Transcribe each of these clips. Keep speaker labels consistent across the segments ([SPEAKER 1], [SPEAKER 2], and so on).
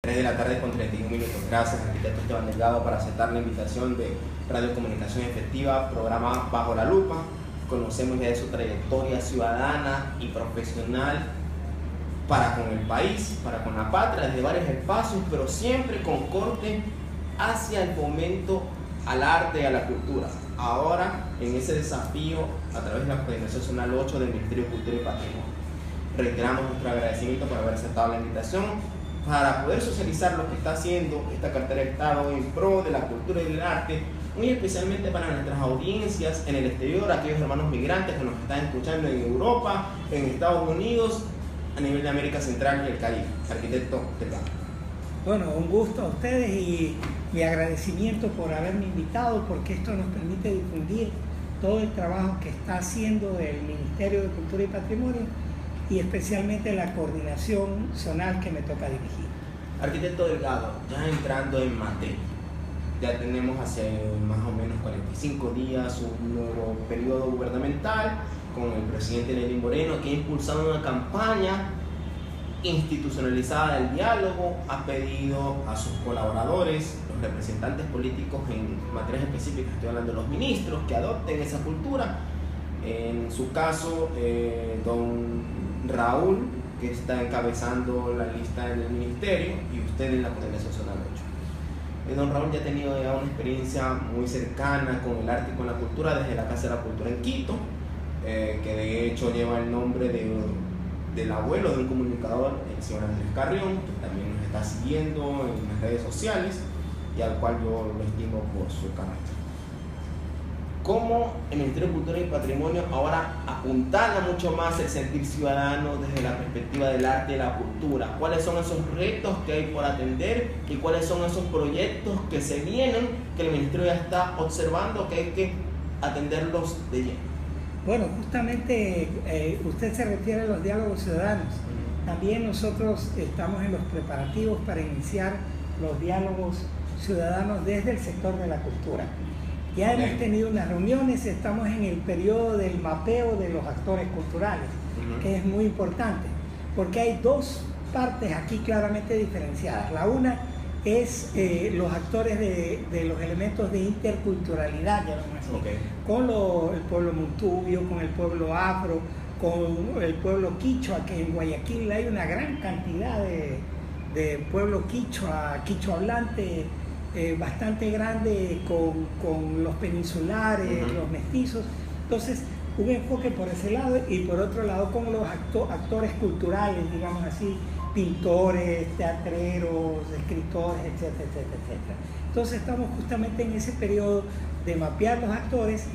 [SPEAKER 1] 3 de la tarde con 31 minutos. Gracias, arquitecto Esteban Delgado, para aceptar la invitación de Radio Comunicación Efectiva, programa Bajo la Lupa. Conocemos ya de su trayectoria ciudadana y profesional para con el país, para con la patria, desde varios espacios, pero siempre con corte hacia el fomento al arte y a la cultura. Ahora, en ese desafío, a través de la Coordinación Zonal 8 del Ministerio de Cultura y Patrimonio, reiteramos nuestro agradecimiento por haber aceptado la invitación para poder socializar lo que está haciendo esta cartera de Estado en pro de la cultura y del arte, muy especialmente para nuestras audiencias en el exterior, aquellos hermanos migrantes que nos están escuchando en Europa, en Estados Unidos, a nivel de América Central y el Caribe. Arquitecto Delgado.
[SPEAKER 2] Bueno, un gusto a ustedes y mi agradecimiento por haberme invitado, porque esto nos permite difundir todo el trabajo que está haciendo el Ministerio de Cultura y Patrimonio y especialmente la coordinación zonal que me toca dirigir.
[SPEAKER 1] Arquitecto Delgado, ya entrando en materia, ya tenemos hace más o menos 45 días un nuevo periodo gubernamental con el presidente Lenín Moreno, que ha impulsado una campaña institucionalizada del diálogo, ha pedido a sus colaboradores, los representantes políticos en materias específicas, estoy hablando de los ministros, que adopten esa cultura. En su caso, don Raúl, que está encabezando la lista en el ministerio, y usted en la Coordinación Zonal 8. Don Raúl ya ha tenido ya una experiencia muy cercana con el arte y con la cultura desde la Casa de la Cultura en Quito, que de hecho lleva el nombre del abuelo de un comunicador, el señor Andrés Carrión, que también nos está siguiendo en las redes sociales y al cual yo lo estimo por su carácter. Cómo el Ministerio de Cultura y Patrimonio ahora apuntala mucho más el sentir ciudadano desde la perspectiva del arte y la cultura. ¿Cuáles son esos retos que hay por atender y cuáles son esos proyectos que se vienen, que el Ministerio ya está observando, que hay que atenderlos de lleno?
[SPEAKER 2] Bueno, justamente usted se refiere a los diálogos ciudadanos. También nosotros estamos en los preparativos para iniciar los diálogos ciudadanos desde el sector de la cultura. Ya hemos tenido unas reuniones, estamos en el periodo del mapeo de los actores culturales, que es muy importante, porque hay dos partes aquí claramente diferenciadas. La una es los actores de los elementos de interculturalidad, con el pueblo montubio, con el pueblo afro, con el pueblo quichua, que en Guayaquil hay una gran cantidad de pueblo quichua hablante, bastante grande, con los peninsulares, los mestizos. Entonces, un enfoque por ese lado, y por otro lado con los actores culturales, digamos así, pintores, teatreros, escritores, etcétera, etcétera, etcétera. Entonces estamos justamente en ese periodo de mapear los actores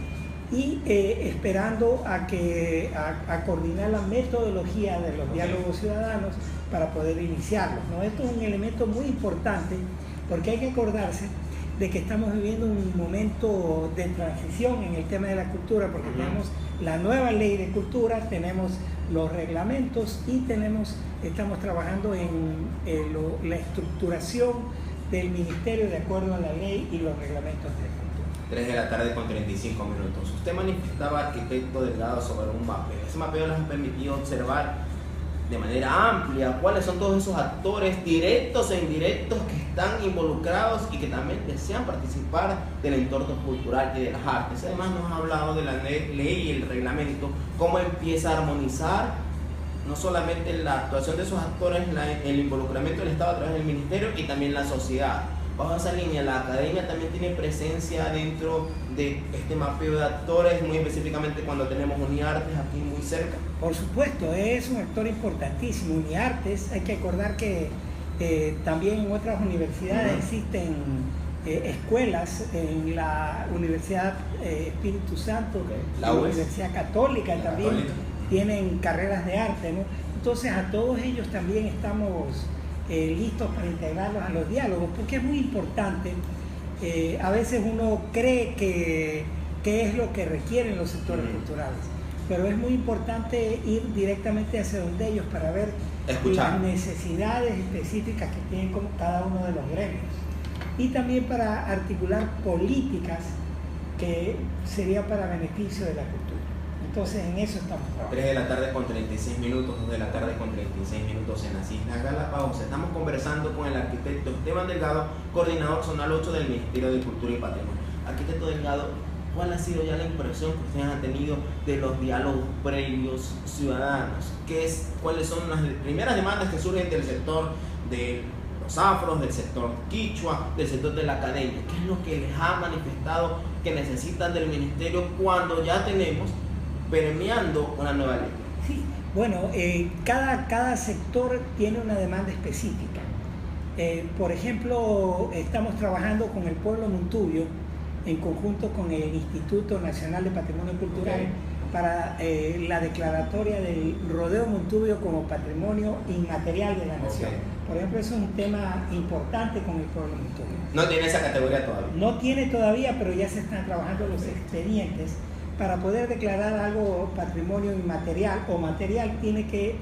[SPEAKER 2] y esperando a coordinar la metodología de los diálogos ciudadanos para poder iniciarlos, ¿no? Esto es un elemento muy importante, porque hay que acordarse de que estamos viviendo un momento de transición en el tema de la cultura, porque tenemos la nueva ley de cultura, tenemos los reglamentos y estamos trabajando en la estructuración del ministerio de acuerdo a la ley y los reglamentos de cultura.
[SPEAKER 1] 3 de la tarde con 35 minutos. Usted manifestaba, arquitecto Delgado, sobre un mapeo. Ese mapeo les ha permitido observar de manera amplia cuáles son todos esos actores directos e indirectos que están involucrados y que también desean participar del entorno cultural y de las artes. Además nos ha hablado de la ley y el reglamento, cómo empieza a armonizar no solamente la actuación de esos actores, el involucramiento del Estado a través del Ministerio y también la sociedad. Bajo esa línea, la academia también tiene presencia dentro de este mapeo de actores, muy específicamente cuando tenemos Uniartes aquí muy cerca.
[SPEAKER 2] Por supuesto, es un actor importantísimo. Uniartes, hay que acordar que también en otras universidades existen escuelas, en la Universidad Espíritu Santo, la Universidad Católica también tienen carreras de arte, ¿no? Entonces a todos ellos también estamos listos para integrarlos a los diálogos, porque es muy importante. A veces uno cree que es lo que requieren los sectores culturales, pero es muy importante ir directamente hacia donde ellos para ver las necesidades específicas que tienen cada uno de los gremios, y también para articular políticas que sería para beneficio de la cultura. Entonces en eso estamos trabajando.
[SPEAKER 1] 3 de la tarde con 36 minutos, 2 de la tarde con 36 minutos en las Islas Galápagos. Estamos conversando con el arquitecto Esteban Delgado, coordinador zonal 8 del Ministerio de Cultura y Patrimonio. Arquitecto Delgado, ¿cuál ha sido ya la impresión que ustedes han tenido de los diálogos previos ciudadanos? ¿Cuáles son las primeras demandas que surgen del sector de los afros, del sector quichua, del sector de la academia? ¿Qué es lo que les ha manifestado que necesitan del ministerio cuando ya tenemos permeando una nueva ley?
[SPEAKER 2] Sí, bueno, cada sector tiene una demanda específica. Por ejemplo, estamos trabajando con el pueblo Muntubio en conjunto con el Instituto Nacional de Patrimonio Cultural para la declaratoria del rodeo Muntubio como patrimonio inmaterial de la nación. Por ejemplo, eso es un tema importante con el pueblo Muntubio.
[SPEAKER 1] ¿No tiene esa categoría todavía?
[SPEAKER 2] No tiene todavía, pero ya se están trabajando los expedientes. Para poder declarar algo patrimonio inmaterial o material, tiene que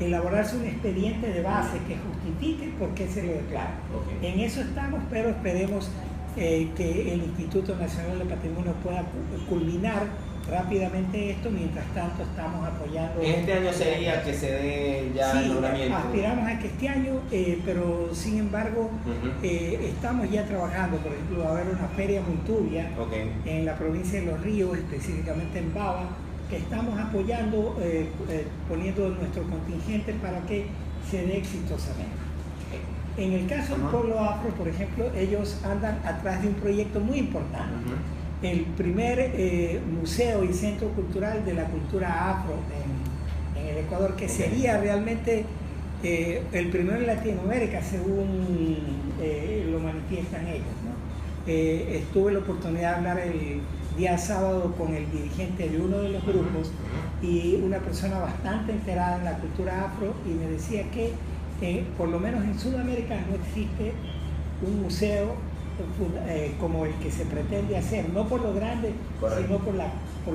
[SPEAKER 2] elaborarse un expediente de base que justifique por qué se lo declara. En eso estamos, pero esperemos que el Instituto Nacional de Patrimonio pueda culminar rápidamente esto. Mientras tanto estamos apoyando.
[SPEAKER 1] Este año sería que se dé ya el nombramiento.
[SPEAKER 2] Aspiramos a que este año, pero sin embargo estamos ya trabajando. Por ejemplo, va a haber una feria Muntubia en la provincia de Los Ríos, específicamente en Baba, que estamos apoyando, poniendo nuestro contingente para que se dé exitosamente. En el caso del pueblo afro, por ejemplo, ellos andan atrás de un proyecto muy importante. El primer museo y centro cultural de la cultura afro en el Ecuador, que sería realmente el primero en Latinoamérica, según lo manifiestan ellos, ¿no? Tuve la oportunidad de hablar el día sábado con el dirigente de uno de los grupos y una persona bastante enterada en la cultura afro, y me decía que por lo menos en Sudamérica no existe un museo como el que se pretende hacer, no por lo grande, sino por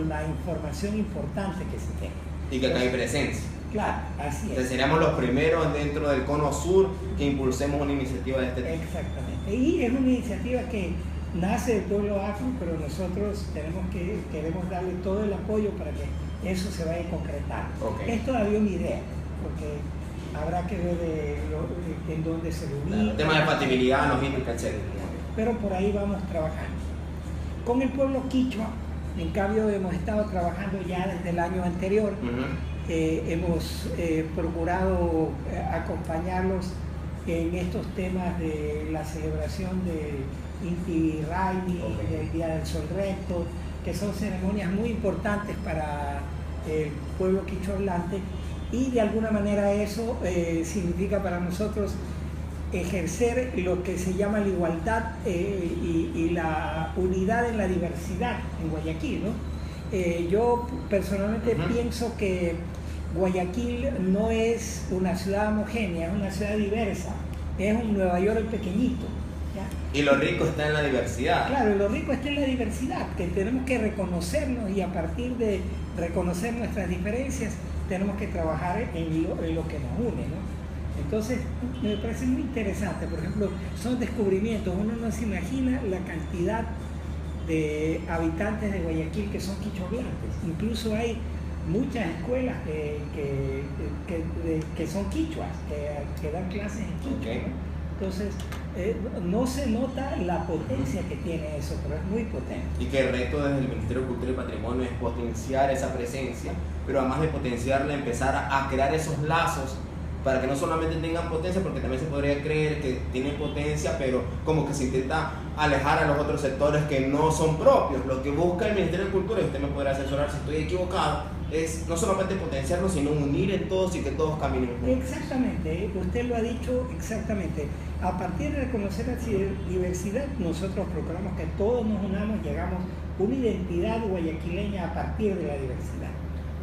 [SPEAKER 2] la información importante que se tenga.
[SPEAKER 1] Y que acá hay presencia.
[SPEAKER 2] Claro, así es.
[SPEAKER 1] Entonces seríamos los primeros dentro del cono sur que impulsemos una iniciativa de este tipo.
[SPEAKER 2] Exactamente. Y es una iniciativa que nace del pueblo afro, pero nosotros queremos darle todo el apoyo para que eso se vaya a concretar. Es todavía una idea, porque habrá que ver en dónde se lo ubica.
[SPEAKER 1] El tema de factibilidad, logística, etc.
[SPEAKER 2] Pero por ahí vamos trabajando. Con el pueblo quichua, en cambio, hemos estado trabajando ya desde el año anterior. Hemos procurado acompañarlos en estos temas de la celebración de Inti Raymi, del Día del Sol Recto, que son ceremonias muy importantes para el pueblo quichua hablante, y de alguna manera eso significa para nosotros ejercer lo que se llama la igualdad y la unidad en la diversidad en Guayaquil, ¿no? Yo personalmente pienso que Guayaquil no es una ciudad homogénea, es una ciudad diversa, es un Nueva York pequeñito, ¿ya?
[SPEAKER 1] Y lo rico está en la diversidad.
[SPEAKER 2] Claro, lo rico está en la diversidad, que tenemos que reconocernos, y a partir de reconocer nuestras diferencias tenemos que trabajar en lo que nos une, ¿no? Entonces, me parece muy interesante. Por ejemplo, son descubrimientos. Uno no se imagina la cantidad de habitantes de Guayaquil que son quichohablantes. Incluso hay muchas escuelas que son quichuas, que dan clases en quichua, ¿no? Entonces, no se nota la potencia que tiene eso, pero es muy potente.
[SPEAKER 1] Y que el reto desde el Ministerio de Cultura y Patrimonio es potenciar esa presencia, pero además de potenciarla, empezar a crear esos lazos para que no solamente tengan potencia, porque también se podría creer que tienen potencia, pero como que se intenta alejar a los otros sectores que no son propios. Lo que busca el Ministerio de Cultura, y usted me podrá asesorar si estoy equivocado, es no solamente potenciarlo, sino unir en todos y que todos caminen juntos.
[SPEAKER 2] Exactamente, usted lo ha dicho exactamente. A partir de reconocer la diversidad, nosotros procuramos que todos nos unamos y hagamos una identidad guayaquileña a partir de la diversidad.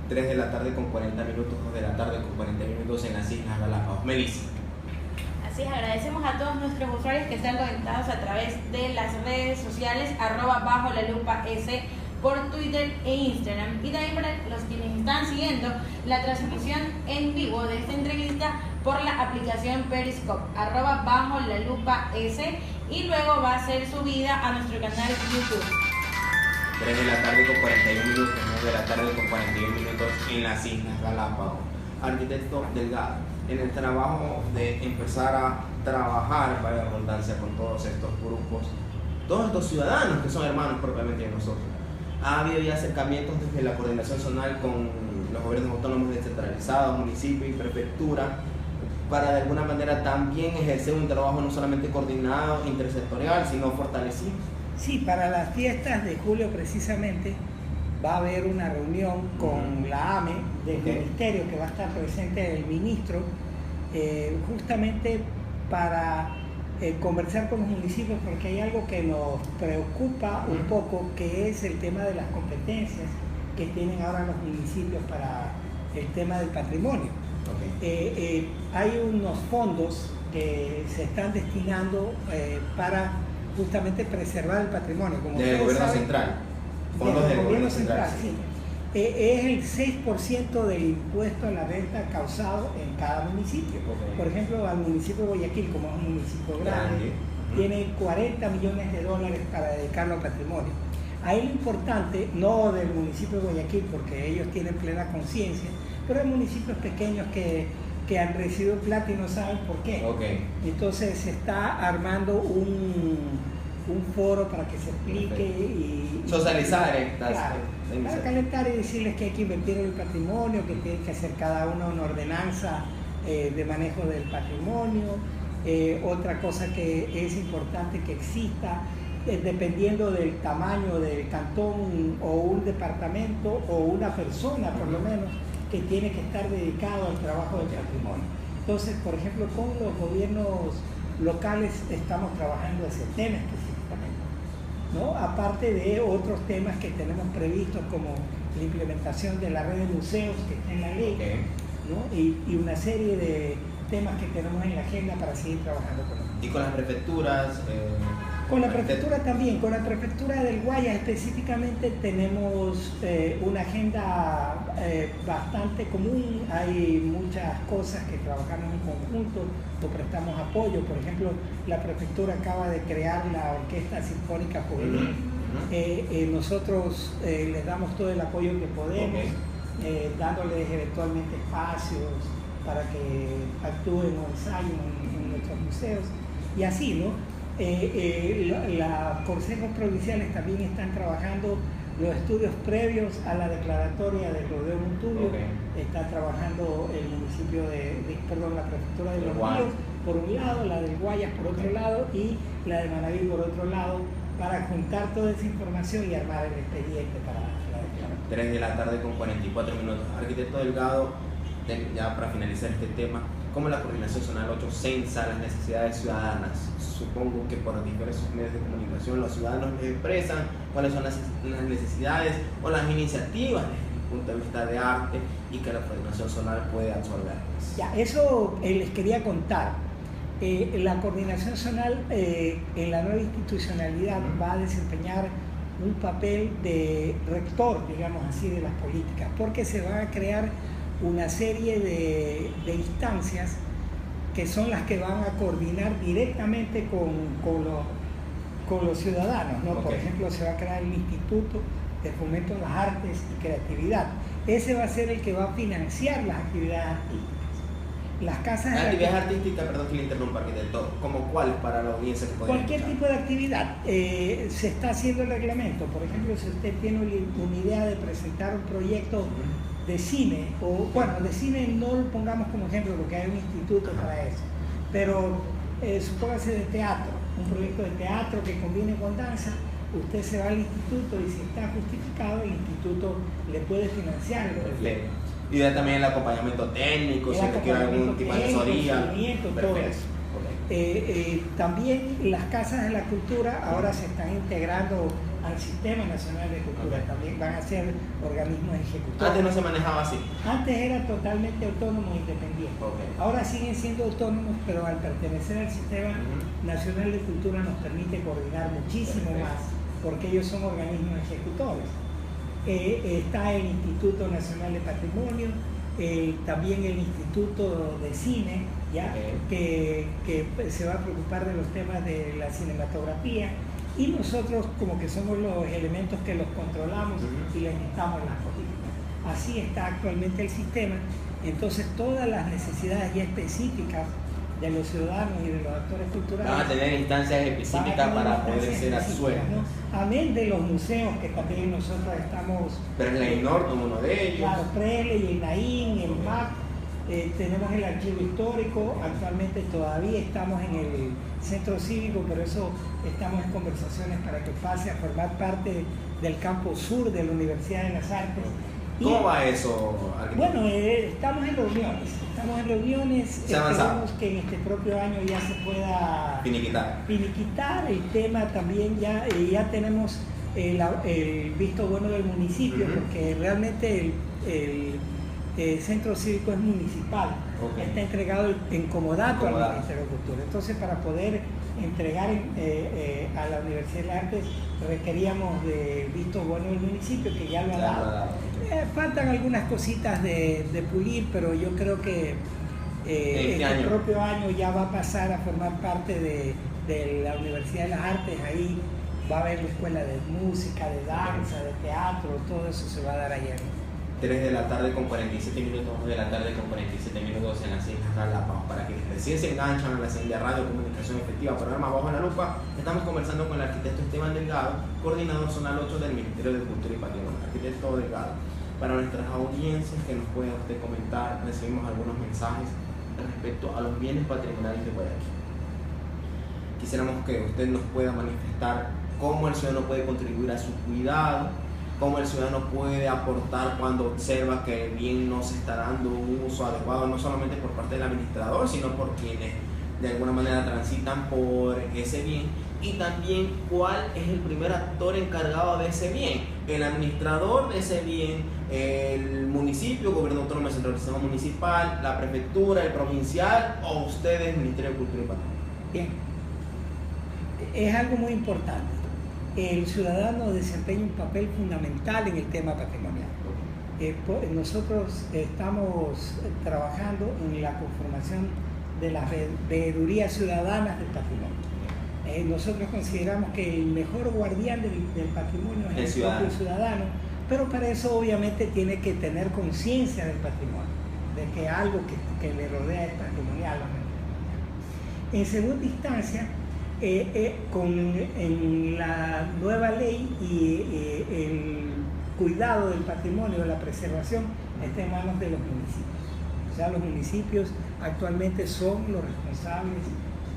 [SPEAKER 1] 3 de la tarde con 40 minutos, 2 de la tarde con 40 minutos en las Islas Galápagos. Melissa.
[SPEAKER 3] Así es, agradecemos a todos nuestros usuarios que están conectados a través de las redes sociales @BajoLaLupaS por Twitter e Instagram, y también para los quienes están siguiendo la transmisión en vivo de esta entrevista por la aplicación Periscope @BajoLaLupaS, y luego va a ser subida a nuestro canal YouTube.
[SPEAKER 1] 3 de la tarde con 41 minutos, 9 de la tarde con 41 minutos en las Islas Galápagos. Arquitecto Delgado, en el trabajo de empezar a trabajar, vaya redundancia, con todos estos grupos, todos estos ciudadanos que son hermanos propiamente de nosotros, ha habido ya acercamientos desde la coordinación zonal con los gobiernos autónomos descentralizados, municipios y prefectura, para de alguna manera también ejercer un trabajo no solamente coordinado, intersectorial, sino fortalecido.
[SPEAKER 2] Sí, para las fiestas de julio precisamente va a haber una reunión con la AME del ministerio, que va a estar presente el ministro, justamente para conversar con los municipios, porque hay algo que nos preocupa un poco, que es el tema de las competencias que tienen ahora los municipios para el tema del patrimonio. Hay unos fondos que se están destinando para justamente preservar el patrimonio. Como
[SPEAKER 1] del gobierno central.
[SPEAKER 2] Fondos del gobierno central, sí. Es el 6% del impuesto a la renta causado en cada municipio. Por ejemplo, al municipio de Guayaquil, como es un municipio grande, tiene 40 millones de dólares para dedicarlo al patrimonio. Ahí lo importante, no del municipio de Guayaquil, porque ellos tienen plena conciencia, pero hay municipios pequeños que han recibido plata y no saben por qué. Entonces se está armando un foro para que se explique y
[SPEAKER 1] socializar
[SPEAKER 2] claro, para calentar y decirles que hay que invertir en el patrimonio, que tiene que hacer cada uno una ordenanza de manejo del patrimonio. Otra cosa que es importante que exista, dependiendo del tamaño del cantón o un departamento o una persona por lo menos, que tiene que estar dedicado al trabajo del patrimonio. Entonces, por ejemplo, con los gobiernos locales estamos trabajando ese tema específicamente, ¿no? Aparte de otros temas que tenemos previstos, como la implementación de la red de museos que está en la ley, ¿no? y una serie de temas que tenemos en la agenda para seguir trabajando con ellos.
[SPEAKER 1] ¿Y con las prefecturas?
[SPEAKER 2] Con la prefectura también, con la prefectura del Guayas específicamente tenemos una agenda bastante común. Hay muchas cosas que trabajamos en conjunto o prestamos apoyo. Por ejemplo, la prefectura acaba de crear la Orquesta Sinfónica Juvenil. Nosotros les damos todo el apoyo que podemos, dándoles eventualmente espacios para que actúen o ensayen en nuestros museos y así, ¿no? Los consejos provinciales también están trabajando los estudios previos a la declaratoria del rodeo Montubio. Está trabajando el municipio la prefectura de Los Ríos por un lado, la del Guayas por otro lado y la de Manaví por otro lado, para juntar toda esa información y armar el expediente para la declaratoria.
[SPEAKER 1] 3 de la tarde con 44 minutos. Arquitecto Delgado, ya para finalizar este tema, ¿cómo la Coordinación Zonal 8 censa las necesidades ciudadanas? Supongo que por diversos medios de comunicación los ciudadanos les expresan cuáles son las necesidades o las iniciativas desde el punto de vista de arte y que la Coordinación Zonal puede absorberlas.
[SPEAKER 2] Ya, eso les quería contar. La Coordinación Zonal en la nueva institucionalidad va a desempeñar un papel de rector, digamos así, de las políticas, porque se va a crear una serie de instancias que son las que van a coordinar directamente con los ciudadanos, ¿no? Por ejemplo, se va a crear el Instituto de Fomento de las Artes y Creatividad. Ese va a ser el que va a financiar las actividades artísticas. Las casas de
[SPEAKER 1] actividades artísticas, perdón que le interrumpa, arquitecto, ¿como cuál para la audiencia que puede
[SPEAKER 2] cualquier
[SPEAKER 1] escuchar?
[SPEAKER 2] Tipo de actividad. Se está haciendo el reglamento. Por ejemplo, si usted tiene una idea de presentar un proyecto de cine, o bueno, de cine no lo pongamos como ejemplo porque hay un instituto para eso, pero supóngase de teatro, un proyecto de teatro que combine con danza, usted se va al instituto y si está justificado, el instituto le puede financiar el proyecto.
[SPEAKER 1] Y da también el acompañamiento técnico, si requiere algún tipo de asesoría.
[SPEAKER 2] Todo eso. También las casas de la cultura ahora se están integrando al Sistema Nacional de Cultura, también van a ser organismos ejecutores.
[SPEAKER 1] Antes no se manejaba así.
[SPEAKER 2] Antes era totalmente autónomo e independiente. Ahora siguen siendo autónomos, pero al pertenecer al Sistema Nacional de Cultura nos permite coordinar muchísimo más, porque ellos son organismos ejecutores. Está el Instituto Nacional de Patrimonio, también el Instituto de Cine, ¿ya? Que se va a preocupar de los temas de la cinematografía, y nosotros como que somos los elementos que los controlamos y les dictamos las políticas. Así está actualmente el sistema. Entonces todas las necesidades ya específicas de los ciudadanos y de los actores culturales
[SPEAKER 1] van a tener instancias específicas para poder ser absueltos,
[SPEAKER 2] ¿no? Amén de los museos que también nosotros estamos...
[SPEAKER 1] Presley Norton, uno de ellos.
[SPEAKER 2] Claro, Presley, el Naín, el MAC, tenemos el archivo histórico, actualmente todavía estamos en el centro cívico, pero eso estamos en conversaciones para que pase a formar parte del campo sur de la Universidad de las Artes.
[SPEAKER 1] ¿Cómo va eso, arquitecto?
[SPEAKER 2] Bueno, estamos en reuniones, esperamos que en este propio año ya se pueda finiquitar el tema también, ya tenemos el visto bueno del municipio, porque realmente el centro cívico es municipal, está entregado en comodato al Ministerio de Cultura. Entonces, para poder entregar a la Universidad de las Artes requeríamos de visto bueno del municipio, que ya lo ha dado. Faltan algunas cositas de pulir, pero yo creo que este propio año ya va a pasar a formar parte de la Universidad de las Artes. Ahí va a haber la escuela de música, de danza, de teatro, todo eso se va a dar ayer.
[SPEAKER 1] 3 de la tarde con 47 minutos, 2 de la tarde con 47 minutos en las Islas Galápagos. Para quienes recién se enganchan a la señal de radio, comunicación efectiva, programa Bajo la Lupa, estamos conversando con el arquitecto Esteban Delgado, coordinador zonal 8 del Ministerio de Cultura y Patrimonio. Arquitecto Delgado, para nuestras audiencias que nos pueda usted comentar, recibimos algunos mensajes respecto a los bienes patrimoniales de Guayaquil. Quisiéramos que usted nos pueda manifestar cómo el ciudadano puede contribuir a su cuidado, cómo el ciudadano puede aportar cuando observa que el bien no se está dando un uso adecuado, no solamente por parte del administrador, sino por quienes de alguna manera transitan por ese bien, y también cuál es el primer actor encargado de ese bien, el administrador de ese bien, el municipio, gobierno autónomo centralizado municipal, la prefectura, el provincial o ustedes, Ministerio de Cultura y Patrimonio.
[SPEAKER 2] Bien, es algo muy importante. El ciudadano desempeña un papel fundamental en el tema patrimonial. Nosotros estamos trabajando en la conformación de las veedurías ciudadanas del patrimonio. Nosotros consideramos que el mejor guardián del patrimonio es el propio ciudadano, pero para eso obviamente tiene que tener conciencia del patrimonio, de que algo que le rodea es patrimonial. En segunda instancia, en la nueva ley y el cuidado del patrimonio, de la preservación, está en manos de los municipios. O sea, los municipios actualmente son los responsables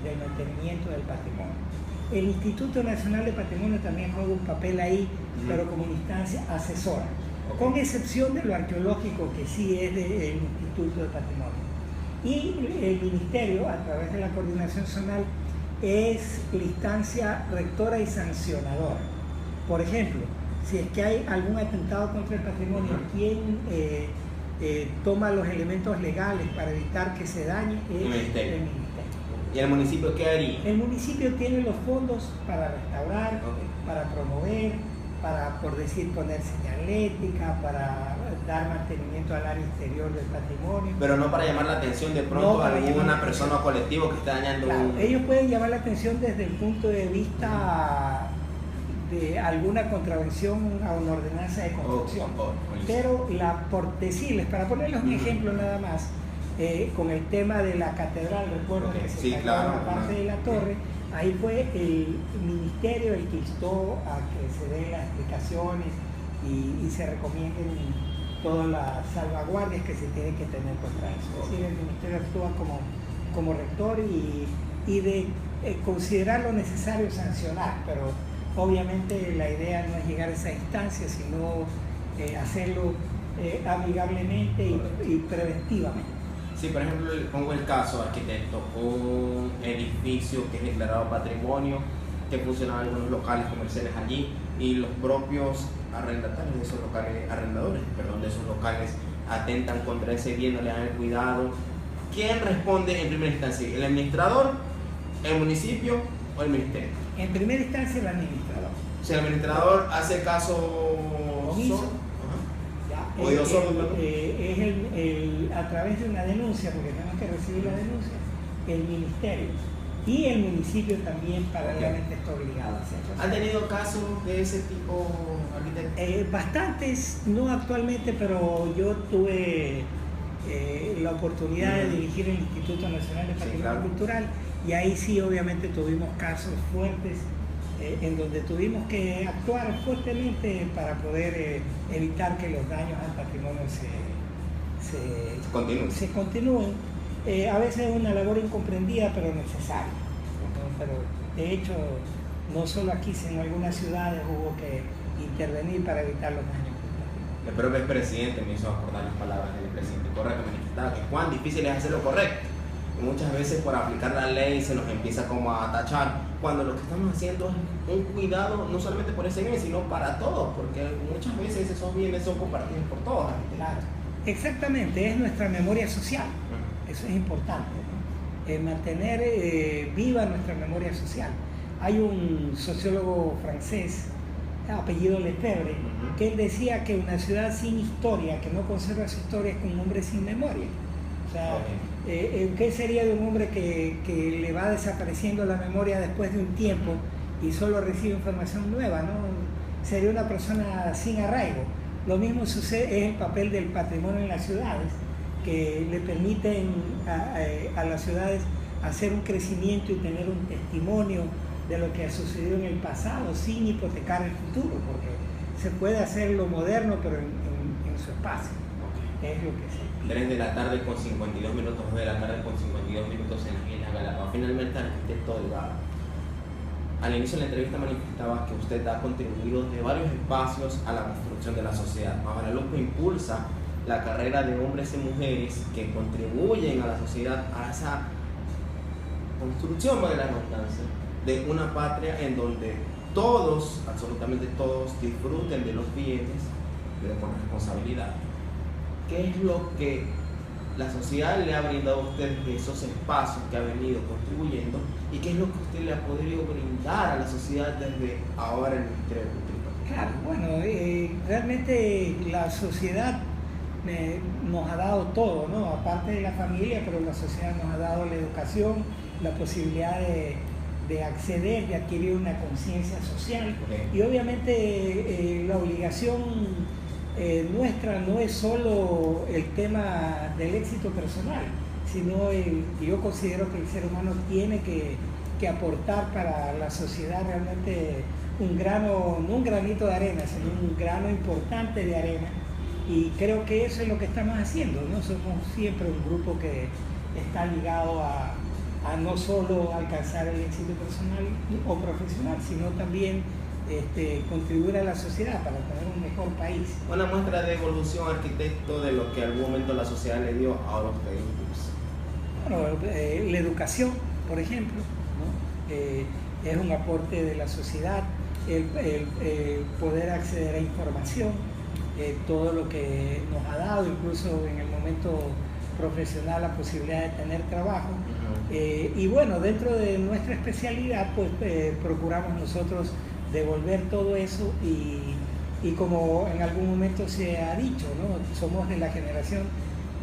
[SPEAKER 2] del mantenimiento del patrimonio. El Instituto Nacional de Patrimonio también juega un papel ahí, pero como una instancia asesora, con excepción de lo arqueológico, que sí es del Instituto de Patrimonio. Y el Ministerio, a través de la coordinación zonal, es la instancia rectora y sancionadora. Por ejemplo, si es que hay algún atentado contra el patrimonio, ¿quién toma los elementos legales para evitar que se dañe? Es el Ministerio.
[SPEAKER 1] ¿Y el municipio qué haría?
[SPEAKER 2] El municipio tiene los fondos para restaurar, para promover, para, por decir, poner señalética, para dar mantenimiento al área exterior del patrimonio.
[SPEAKER 1] Pero no para llamar la atención de pronto a alguna persona o colectivo que esté dañando
[SPEAKER 2] Ellos pueden llamar la atención desde el punto de vista de alguna contravención a una ordenanza de construcción. Pero por decirles, para ponerles un ejemplo nada más, con el tema de la catedral, recuerdo que se cayó la parte de la torre, ahí fue el ministerio el que instó a que se den las explicaciones y se recomienden todas las salvaguardias que se tienen que tener contra eso. Es decir, el ministerio actúa como rector y de considerar lo necesario sancionar, pero obviamente la idea no es llegar a esa instancia, sino hacerlo amigablemente y preventivamente.
[SPEAKER 1] Sí, por ejemplo, le pongo el caso, arquitecto, un edificio que es declarado patrimonio, que funcionaban algunos locales comerciales allí y los propios arrendatarios de esos locales, de esos locales atentan contra ese bien, no le dan el cuidado. ¿Quién responde en primera instancia? ¿El administrador, el municipio o el ministerio?
[SPEAKER 2] En primera instancia el administrador.
[SPEAKER 1] Si el administrador hace caso
[SPEAKER 2] omiso, es a través de una denuncia, porque tenemos que recibir la denuncia, el ministerio y el municipio también paralelamente está obligado a hacerlo.
[SPEAKER 1] ¿Han tenido casos de ese tipo, arquitecto?
[SPEAKER 2] Bastantes, no actualmente, pero yo tuve la oportunidad de dirigir el Instituto Nacional de Patrimonio Cultural, y ahí sí obviamente tuvimos casos fuertes en donde tuvimos que actuar fuertemente para poder evitar que los daños al patrimonio se continúen. A veces es una labor incomprendida pero necesaria, ¿no? Pero de hecho no solo aquí sino en algunas ciudades hubo que intervenir para evitar los daños.
[SPEAKER 1] El propio presidente me hizo acordar las palabras del presidente Correa, que manifestaba que cuán difícil es hacer lo correcto. Y muchas veces por aplicar la ley se nos empieza como a tachar, cuando lo que estamos haciendo es un cuidado no solamente por ese bien, sino para todos, porque muchas veces esos bienes son compartidos por todos.
[SPEAKER 2] Claro. Exactamente, es nuestra memoria social. Eso es importante, ¿no? Mantener viva nuestra memoria social. Hay un sociólogo francés, apellido Lefebvre, que él decía que una ciudad sin historia, que no conserva su historia, es como un hombre sin memoria. O sea, ¿qué sería de un hombre que le va desapareciendo la memoria después de un tiempo y solo recibe información nueva, ¿no? Sería una persona sin arraigo. Lo mismo sucede, es el papel del patrimonio en las ciudades, que le permiten a las ciudades hacer un crecimiento y tener un testimonio de lo que ha sucedido en el pasado sin hipotecar el futuro, porque se puede hacer lo moderno pero en su espacio. Es lo que se...
[SPEAKER 1] 3 de la tarde con 52 minutos, 2 de la tarde con 52 minutos en las Islas Galápagos. Finalmente, arquitecto Delgado, al inicio de la entrevista manifestaba que usted ha contribuido de varios espacios a la construcción de la sociedad. Bajo la Lupa impulsa la carrera de hombres y mujeres que contribuyen a la sociedad, a esa construcción, de la redundancia, de una patria en donde todos, absolutamente todos, disfruten de los bienes, pero con responsabilidad. ¿Qué es lo que la sociedad le ha brindado a usted de esos espacios que ha venido contribuyendo, y qué es lo que usted le ha podido brindar a la sociedad desde ahora en el Ministerio de Cultura?
[SPEAKER 2] Claro, bueno, realmente la sociedad nos ha dado todo, ¿no? Aparte de la familia, pero la sociedad nos ha dado la educación, la posibilidad de acceder, de adquirir una conciencia social, y obviamente la obligación nuestra no es solo el tema del éxito personal, sino yo considero que el ser humano tiene que aportar para la sociedad realmente un grano, no un granito de arena, sino un grano importante de arena, y creo que eso es lo que estamos haciendo, ¿no? Somos siempre un grupo que está ligado a no solo alcanzar el éxito personal o profesional, sino también contribuir a la sociedad para tener un mejor país.
[SPEAKER 1] Una muestra de evolución, arquitecto, de lo que en algún momento la sociedad le dio, ahora usted impulsa.
[SPEAKER 2] Bueno, la educación, por ejemplo, ¿no? Es un aporte de la sociedad, el poder acceder a información, todo lo que nos ha dado, incluso en el momento profesional, la posibilidad de tener trabajo. Y bueno, dentro de nuestra especialidad, pues procuramos nosotros devolver todo eso, y como en algún momento se ha dicho, ¿no? Somos de la generación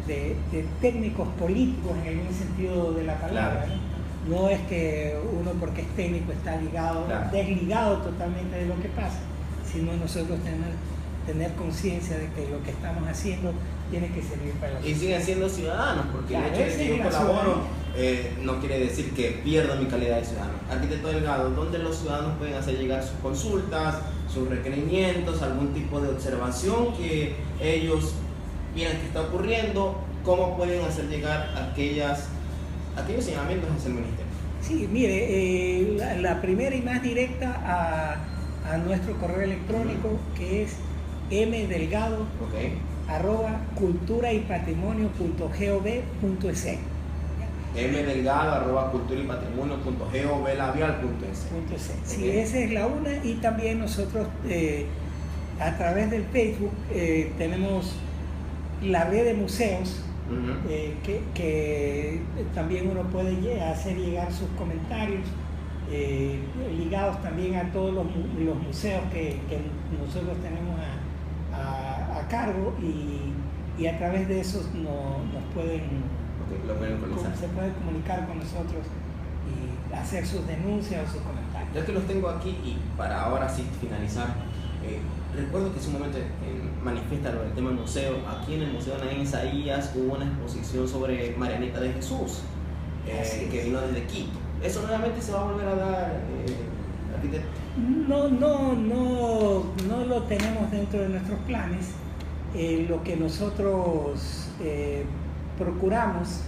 [SPEAKER 2] de técnicos políticos en el buen sentido de la palabra, ¿no? No es que uno porque es técnico está ligado, desligado totalmente de lo que pasa, sino nosotros tener conciencia de que lo que estamos haciendo tiene que servir para la sociedad.
[SPEAKER 1] Y siguen siendo ciudadanos, porque el hecho de que yo colaboro no quiere decir que pierda mi calidad de ciudadano. Arquitecto Delgado, ¿dónde los ciudadanos pueden hacer llegar sus consultas, sus requerimientos, algún tipo de observación que ellos vieran que está ocurriendo? ¿Cómo pueden hacer llegar aquellos señalamientos hacia el ministerio?
[SPEAKER 2] Sí, mire, la primera y más directa a nuestro correo electrónico, que es mdelgado @culturaypatrimonio.gov.es.
[SPEAKER 1] mdelgado@culturaypatrimonio.gov.es.
[SPEAKER 2] Sí, esa es la una, y también nosotros a través del Facebook tenemos la red de museos, que también uno puede hacer llegar sus comentarios, ligados también a todos los museos que nosotros tenemos a cargo, y a través de eso nos pueden,
[SPEAKER 1] lo pueden
[SPEAKER 2] se puede comunicar con nosotros y hacer sus denuncias o sus comentarios.
[SPEAKER 1] Ya que los tengo aquí y para ahora sí finalizar, recuerdo que en su momento manifiesta el tema del museo. Aquí en el Museo Naín Isaías hubo una exposición sobre Marianita de Jesús, que vino desde Quito. ¿Eso nuevamente se va a volver a dar, arquitecto?
[SPEAKER 2] No lo tenemos dentro de nuestros planes. Lo que nosotros procuramos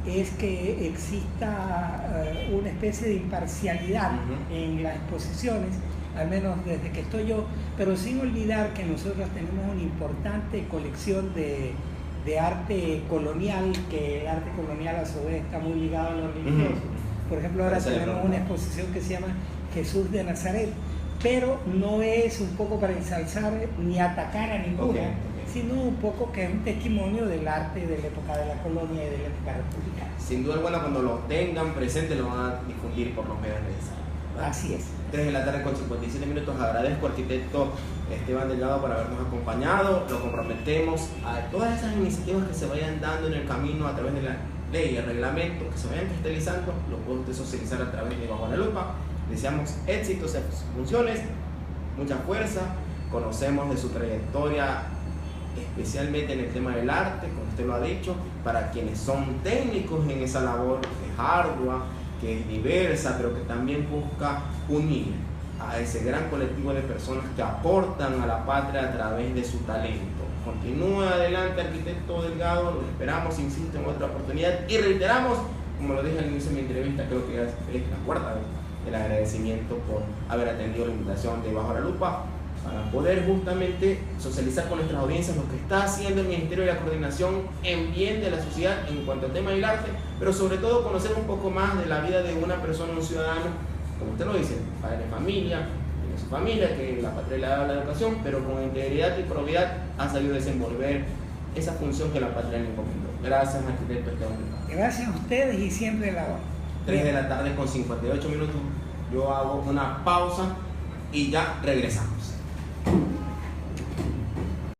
[SPEAKER 2] es que exista una especie de imparcialidad en las exposiciones, al menos desde que estoy yo, pero sin olvidar que nosotros tenemos una importante colección de arte colonial, que el arte colonial a su vez está muy ligado a lo religioso. Por ejemplo, ahora tenemos una exposición que se llama Jesús de Nazaret, pero no es un poco para ensalzar ni atacar a ninguna, sino un poco que es un testimonio del arte de la época de la colonia y de la época republicana.
[SPEAKER 1] Sin duda alguna, cuando lo tengan presente lo van a difundir por los medios necesarios.
[SPEAKER 2] Así es.
[SPEAKER 1] 3 de la tarde con 57 minutos. Agradezco al arquitecto Esteban Delgado por habernos acompañado. Lo comprometemos a todas esas iniciativas que se vayan dando en el camino a través de la ley y el reglamento, que se vayan cristalizando, lo puede usted socializar a través de Bajo la Lupa. Deseamos éxitos en sus funciones, mucha fuerza. Conocemos de su trayectoria, especialmente en el tema del arte, como usted lo ha dicho, para quienes son técnicos en esa labor que es ardua, que es diversa, pero que también busca unir a ese gran colectivo de personas que aportan a la patria a través de su talento. Continúe adelante, arquitecto Delgado, lo esperamos, insisto, en otra oportunidad y reiteramos, como lo dije al inicio de mi entrevista, creo que es la cuarta vez, el agradecimiento por haber atendido la invitación de Bajo la Lupa para poder justamente socializar con nuestras audiencias lo que está haciendo el Ministerio de la Coordinación en bien de la sociedad en cuanto al tema del arte, pero sobre todo conocer un poco más de la vida de una persona, un ciudadano, como usted lo dice, padre de familia, de su familia, que la patria le ha dado la educación, pero con integridad y probidad ha sabido desenvolver esa función que la patria le encomendó. Gracias, arquitecto Esteban Delgado.
[SPEAKER 2] Gracias a ustedes y siempre la hora.
[SPEAKER 1] 3 de la tarde con 58 minutos. Yo hago una pausa y ya regresamos.